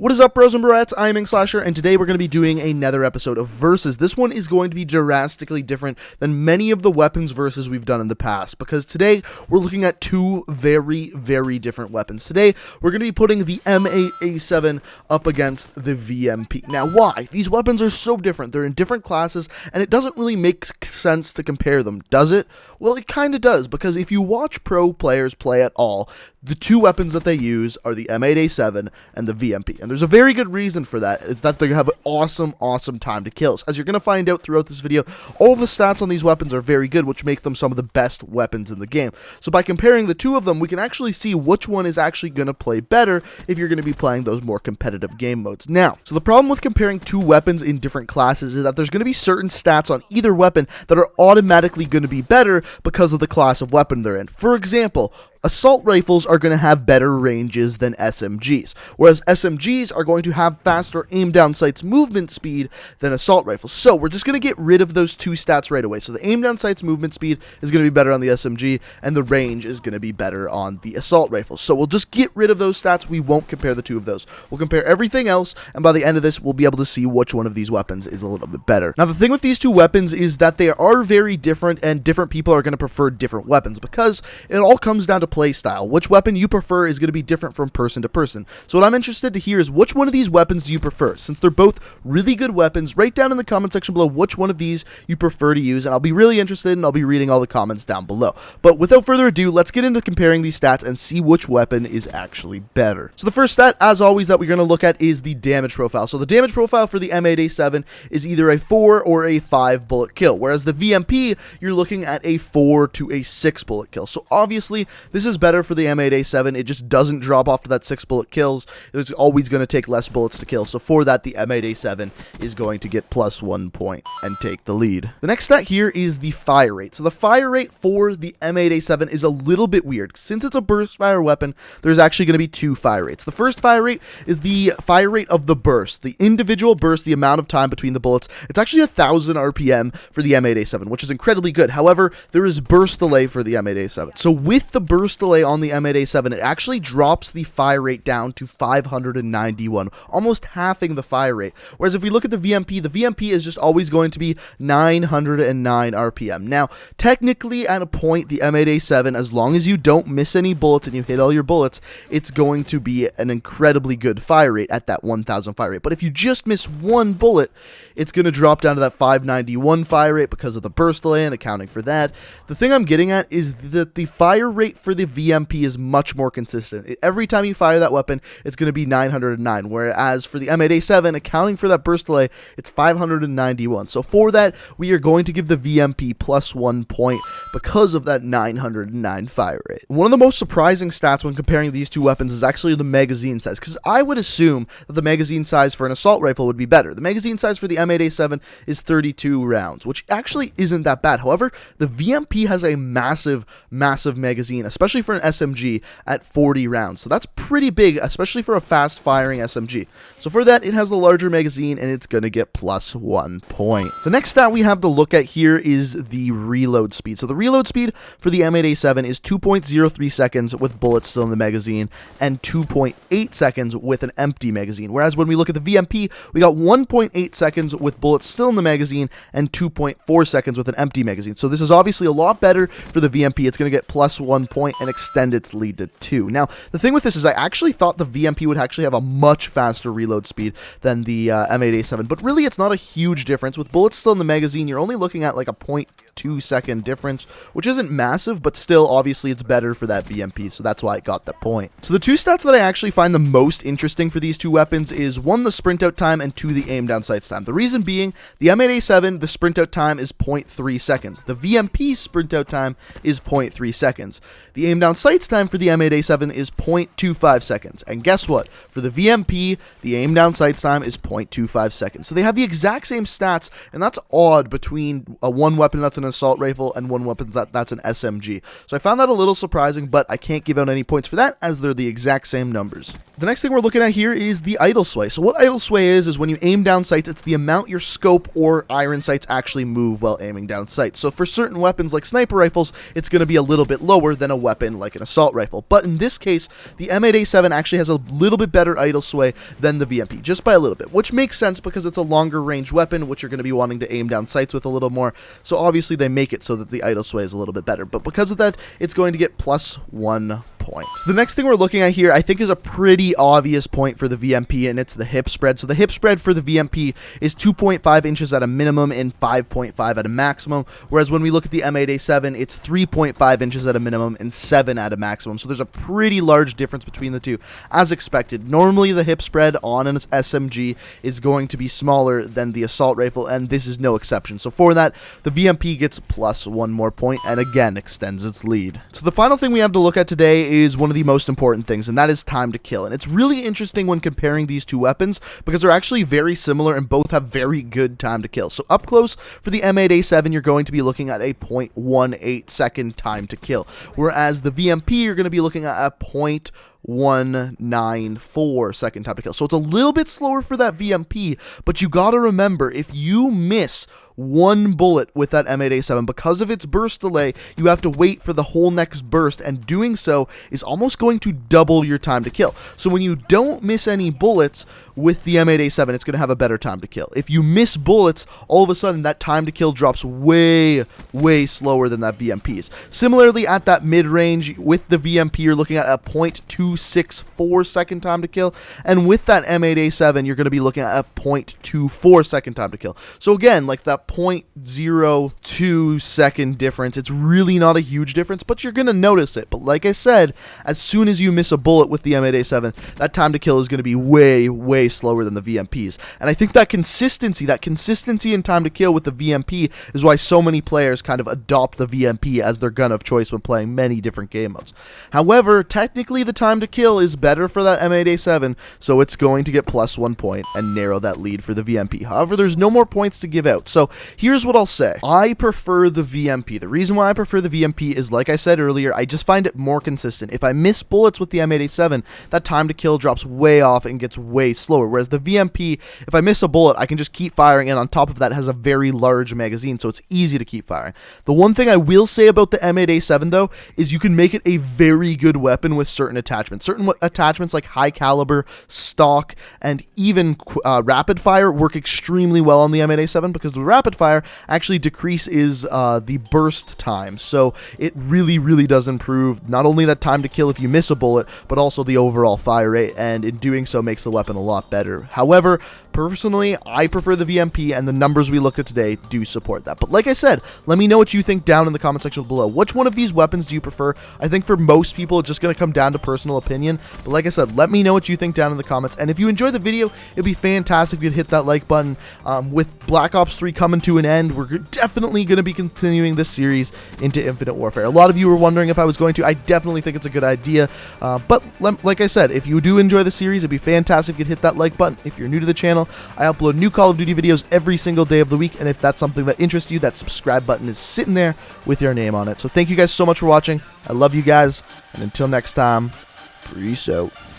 What is up, bros and broettes? I'm Inkslasher, and today we're going to be doing another episode of Versus. This one is going to be drastically different than many of the weapons versus we've done in the past, because today we're looking at two very, very different weapons. Today, we're going to be putting the M8A7 up against the VMP. Now, why? These weapons are so different. They're in different classes, and it doesn't really make sense to compare them, does it? Well, it kind of does, because if you watch pro players play at all, the two weapons that they use are the M8A7 and the VMP. And there's a very good reason for that, is that they have an awesome time to kills. As you're going to find out throughout this video, all the stats on these weapons are very good, which make them some of the best weapons in the game. So by comparing the two of them, we can actually see which one is actually going to play better if you're going to be playing those more competitive game modes. Now, so the problem with comparing two weapons in different classes is that there's going to be certain stats on either weapon that are automatically going to be better because of the class of weapon they're in. For example, assault rifles are going to have better ranges than SMGs, whereas SMGs are going to have faster aim down sights movement speed than assault rifles. So we're just going to get rid of those two stats right away. So the aim down sights movement speed is going to be better on the SMG, and the range is going to be better on the assault rifles. So we'll just get rid of those stats. We won't compare the two of those. We'll compare everything else, and by the end of this, we'll be able to see which one of these weapons is a little bit better. Now, the thing with these two weapons is that they are very different, and different people are going to prefer different weapons, because it all comes down to play style. Which weapon you prefer is going to be different from person to person. So what I'm interested to hear is, which one of these weapons do you prefer? Since they're both really good weapons, write down in the comment section below which one of these you prefer to use, and I'll be really interested, and I'll be reading all the comments down below. But without further ado, let's get into comparing these stats and see which weapon is actually better. So the first stat, as always, that we're going to look at is the damage profile. So the damage profile for the M8A7 is either a 4 or a 5 bullet kill, whereas the VMP, you're looking at a 4 to a 6 bullet kill. So obviously, this is better for the M8A7. It just doesn't drop off to that 6 bullet kills. It's always going to take less bullets to kill. So for that, the M8A7 is going to get +1 point and take the lead. The next stat here is the fire rate. So the fire rate for the M8A7 is a little bit weird. Since it's a burst fire weapon, there's actually going to be two fire rates. The first fire rate is the fire rate of the burst. The individual burst, the amount of time between the bullets, it's actually 1,000 RPM for the M8A7, which is incredibly good. However, there is burst delay for the M8A7. So with the burst delay on the M8A7, it actually drops the fire rate down to 591, almost halving the fire rate. Whereas if we look at the VMP is just always going to be 909 RPM. Now, technically at a point, the M8A7, as long as you don't miss any bullets and you hit all your bullets, it's going to be an incredibly good fire rate at that 1,000 fire rate. But if you just miss one bullet, it's going to drop down to that 591 fire rate because of the burst delay and accounting for that. The thing I'm getting at is that the fire rate for the VMP is much more consistent. Every time you fire that weapon, it's going to be 909, whereas for the M8A7, accounting for that burst delay, it's 591. So for that, we are going to give the VMP +1 point because of that 909 fire rate. One of the most surprising stats when comparing these two weapons is actually the magazine size, because I would assume that the magazine size for an assault rifle would be better. The magazine size for the M8A7 is 32 rounds, which actually isn't that bad. However, the VMP has a massive magazine, especially for an SMG at 40 rounds. So that's pretty big, especially for a fast firing SMG. So for that, it has a larger magazine, and it's going to get +1 point. The next stat we have to look at here is the reload speed. So the reload speed for the M8A7 is 2.03 seconds with bullets still in the magazine, and 2.8 seconds with an empty magazine. Whereas when we look at the VMP, we got 1.8 seconds with bullets still in the magazine, and 2.4 seconds with an empty magazine. So this is obviously a lot better for the VMP. It's going to get +1 point and extend its lead to 2. Now, the thing with this is I actually thought the VMP would actually have a much faster reload speed than the M8A7, but really it's not a huge difference. With bullets still in the magazine, you're only looking at like a 0.2 second difference, which isn't massive, but still, obviously, it's better for that VMP, so that's why it got that point. So the two stats that I actually find the most interesting for these two weapons is 1, the sprint out time, and 2, the aim down sights time. The reason being, the M8A7, the sprint out time is 0.3 seconds. The VMP sprint out time is 0.3 seconds. The aim down sights time for the M8A7 is 0.25 seconds. And guess what? For the VMP, the aim down sights time is 0.25 seconds. So they have the exact same stats, and that's odd between one weapon that's an assault rifle and one weapon that's an SMG. So I found that a little surprising, but I can't give out any points for that as they're the exact same numbers. The next thing we're looking at here is the idle sway. So what idle sway is when you aim down sights, it's the amount your scope or iron sights actually move while aiming down sights. So for certain weapons like sniper rifles, it's going to be a little bit lower than a weapon like an assault rifle. But in this case, the M8A7 actually has a little bit better idle sway than the VMP, just by a little bit, which makes sense because it's a longer range weapon, which you're going to be wanting to aim down sights with a little more. So obviously they make it so that the idle sway is a little bit better. But because of that, it's going to get +1 point. So the next thing we're looking at here, I think, is a pretty obvious point for the VMP, and it's the hip spread. So the hip spread for the VMP is 2.5 inches at a minimum and 5.5 at a maximum, whereas when we look at the M8A7, it's 3.5 inches at a minimum and 7 at a maximum. So there's a pretty large difference between the two, as expected. Normally the hip spread on an SMG is going to be smaller than the assault rifle, and this is no exception. So for that, the VMP gets +1 more point and again extends its lead. So the final thing we have to look at today is one of the most important things, and that is time to kill. And it's really interesting when comparing these two weapons because they're actually very similar and both have very good time to kill. So up close for the M8A7, you're going to be looking at a 0.18 second time to kill, whereas the VMP, you're going to be looking at a 0.194 second time to kill. So it's a little bit slower for that VMP, but you got to remember, if you miss one bullet with that M8A7, because of its burst delay, you have to wait for the whole next burst, and doing so is almost going to double your time to kill. So when you don't miss any bullets with the M8A7, it's going to have a better time to kill. If you miss bullets, all of a sudden that time to kill drops way slower than that VMP's. Similarly, at that mid-range, with the VMP, you're looking at a 0.264 second time to kill, and with that M8A7, you're going to be looking at a 0.24 second time to kill. So again, like that 0.02 second difference, it's really not a huge difference, but you're going to notice it. But like I said, as soon as you miss a bullet with the M8A7, that time to kill is going to be way slower than the VMP's. And I think that consistency in time to kill with the VMP is why so many players kind of adopt the VMP as their gun of choice when playing many different game modes. However, technically the time to kill is better for that M8A7, so it's going to get +1 point and narrow that lead for the VMP. However, there's no more points to give out. So here's what I'll say. I prefer the VMP. The reason why I prefer the VMP is, like I said earlier, I just find it more consistent. If I miss bullets with the M8A7, that time to kill drops way off and gets way slower, whereas the VMP, if I miss a bullet, I can just keep firing, and on top of that, has a very large magazine, so it's easy to keep firing. The one thing I will say about the M8A7, though, is you can make it a very good weapon with certain attachments. Certain attachments like high caliber, stock, and even rapid fire work extremely well on the M8A7 because the rapid fire actually decreases the burst time. So it really does improve not only that time to kill if you miss a bullet, but also the overall fire rate, and in doing so makes the weapon a lot better. However, personally, I prefer the VMP, and the numbers we looked at today do support that. But like I said, let me know what you think down in the comment section below. Which one of these weapons do you prefer? I think for most people, it's just going to come down to personal opinion. But like I said, let me know what you think down in the comments. And if you enjoyed the video, it'd be fantastic if you'd hit that like button. With Black Ops 3 coming to an end, we're definitely going to be continuing this series into Infinite Warfare. A lot of you were wondering if I was going to. I definitely think it's a good idea. But like I said, if you do enjoy the series, it'd be fantastic if you'd hit that like button. If you're new to the channel, I upload new Call of Duty videos every single day of the week, and if that's something that interests you, that subscribe button is sitting there with your name on it. So thank you guys so much for watching. I love you guys, and until next time, peace out.